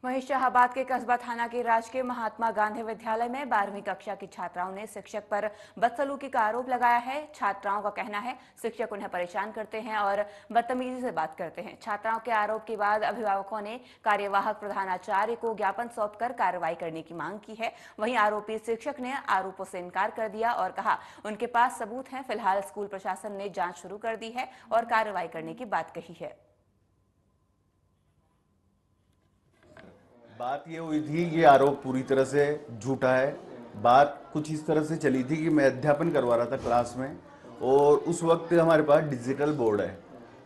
वहीं शाहाबाद के कस्बा थाना के राजकीय महात्मा गांधी विद्यालय में 12वीं कक्षा की छात्राओं ने शिक्षक पर बदसलूकी का आरोप लगाया है। छात्राओं का कहना है शिक्षक उन्हें परेशान करते हैं और बदतमीजी से बात करते हैं। छात्राओं के आरोप के बाद अभिभावकों ने कार्यवाहक प्रधानाचार्य को ज्ञापन सौंपकर कार्रवाई करने की मांग की है। वहीं आरोपी शिक्षक ने आरोपों से इनकार कर दिया और कहा उनके पास सबूत हैं। फिलहाल स्कूल प्रशासन ने जांच शुरू कर दी है और कार्रवाई करने की बात कही है। बात ये हुई थी कि आरोप पूरी तरह से झूठा है। बात कुछ इस तरह से चली थी कि मैं अध्यापन करवा रहा था क्लास में और उस वक्त हमारे पास डिजिटल बोर्ड है।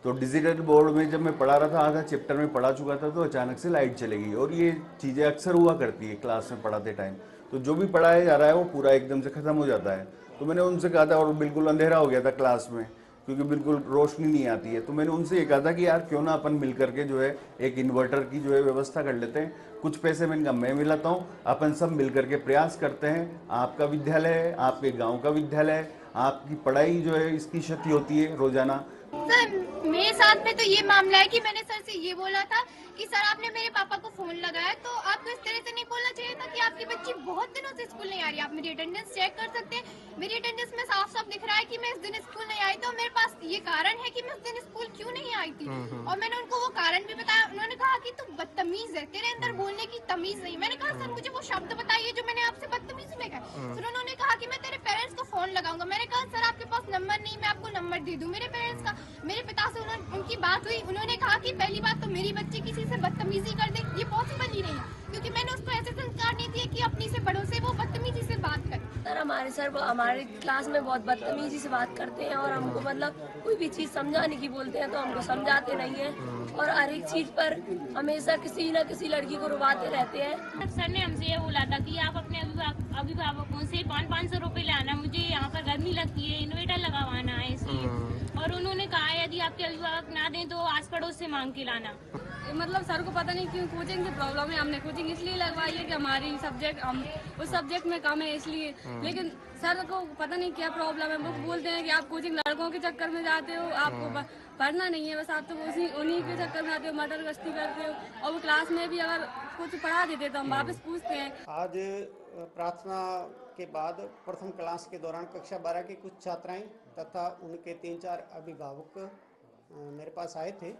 तो डिजिटल बोर्ड में जब मैं पढ़ा रहा था, आधा चैप्टर में पढ़ा चुका था, तो अचानक से लाइट चली गई। और ये चीज़ें अक्सर हुआ करती है क्लास में पढ़ाते टाइम। तो जो भी पढ़ाया जा रहा है वो पूरा एकदम से ख़त्म हो जाता है। तो मैंने उनसे कहा था, और बिल्कुल अंधेरा हो गया था क्लास में क्योंकि बिल्कुल रोशनी नहीं आती है। तो मैंने उनसे ये कहा था कि यार क्यों ना अपन मिल करके जो है एक इन्वर्टर की जो है व्यवस्था कर लेते हैं। कुछ पैसे मैं इनका मैं मिलाता हूँ, अपन सब मिल करके प्रयास करते हैं। आपका विद्यालय है, आपके गांव का विद्यालय है, आपकी पढ़ाई जो है इसकी क्षति होती है रोजाना। सर मेरे साथ में तो ये मामला है कि मैंने सर से ये बोला था कि सर आपने मेरे पापा को फोन लगाया तो आपको इस तरह से नहीं बोलना चाहिए था कि आपकी बच्ची बहुत दिनों से स्कूल नहीं आ रही। आप मेरी अटेंडेंस चेक कर सकते हैं, मेरी अटेंडेंस में साफ साफ दिख रहा है कि मैं इस दिन स्कूल नहीं आई। तो मेरे पास ये कारण है कि मैं उस दिन स्कूल क्यों नहीं आई थी। और मैंने उनको वो कारण भी बताया। उन्होंने कहा कि तू बदतमीज है, तेरे अंदर बोलने की तमीज नहीं। मैंने कहा सर मुझे वो शब्द बताइए जो मैंने आपसे बदतमीजी में कहा। फिर उन्होंने कहा कि मैं तेरे पेरेंट्स को फोन लगाऊंगा। मैंने कहा सर आपके पास नंबर नहीं, मैं आपको नंबर दे दूं मेरे पेरेंट्स का। मेरे पिता से उनकी बात हुई। उन्होंने कहा कि पहली बात तो मेरी बच्ची किसी से बदतमीजी कर दे, ये पॉसिबल ही नहीं है, क्योंकि मैंने उसको ऐसे संस्कार नहीं दिए कि अपनी से बड़ों से वो बदतमीजी से बात करे। सर हमारे क्लास में बहुत बदतमीजी से बात करते हैं और हमको मतलब कोई भी चीज़ समझाने की बोलते हैं तो हमको समझाते नहीं हैं और हर एक चीज़ पर हमेशा किसी न किसी लड़की को रुलाते रहते हैं। सर ने हमसे ये बोला था कि आप अपने अभिभावकों से 500 रुपए लाना, मुझे यहाँ पर गर्मी लगती है, इन्वर्टर लगवाना है इसलिए। और उन्होंने कहा यदि आपके अभिभावक ना दें तो आस पड़ोस से मांग के लाना। मतलब सर को पता नहीं क्यों कोचिंग की प्रॉब्लम है। हमने कोचिंग इसलिए लगवाई है कि हमारी सब्जेक्ट हम उस सब्जेक्ट में कम है इसलिए। लेकिन सर को पता नहीं क्या प्रॉब्लम है। वो बोलते हैं कि आप कोचिंग लड़कों के चक्कर में जाते हो, आपको पढ़ना नहीं है, बस आप तो उन्हीं के चक्कर में आते हो, मटर गश्ती करते हो। और वो क्लास में भी अगर कुछ पढ़ा देते तो हम वापस पूछते हैं। आज प्रार्थना के बाद प्रथम क्लास के दौरान कक्षा 12 की कुछ छात्राएं तथा उनके 3-4 अभिभावक मेरे पास आए थे।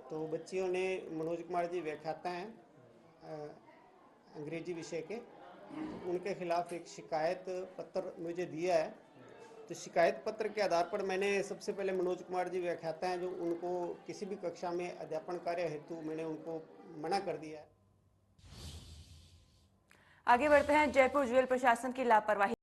तो बच्चियों ने मनोज कुमार जी व्याख्याता हैं अंग्रेजी विषय के, उनके खिलाफ एक शिकायत पत्र मुझे दिया है। तो शिकायत पत्र के आधार पर मैंने सबसे पहले मनोज कुमार जी व्याख्याता हैं जो उनको किसी भी कक्षा में अध्यापन कार्य हेतु मैंने उनको मना कर दिया है। आगे बढ़ते हैं। जयपुर जेल प्रशासन की लापरवाही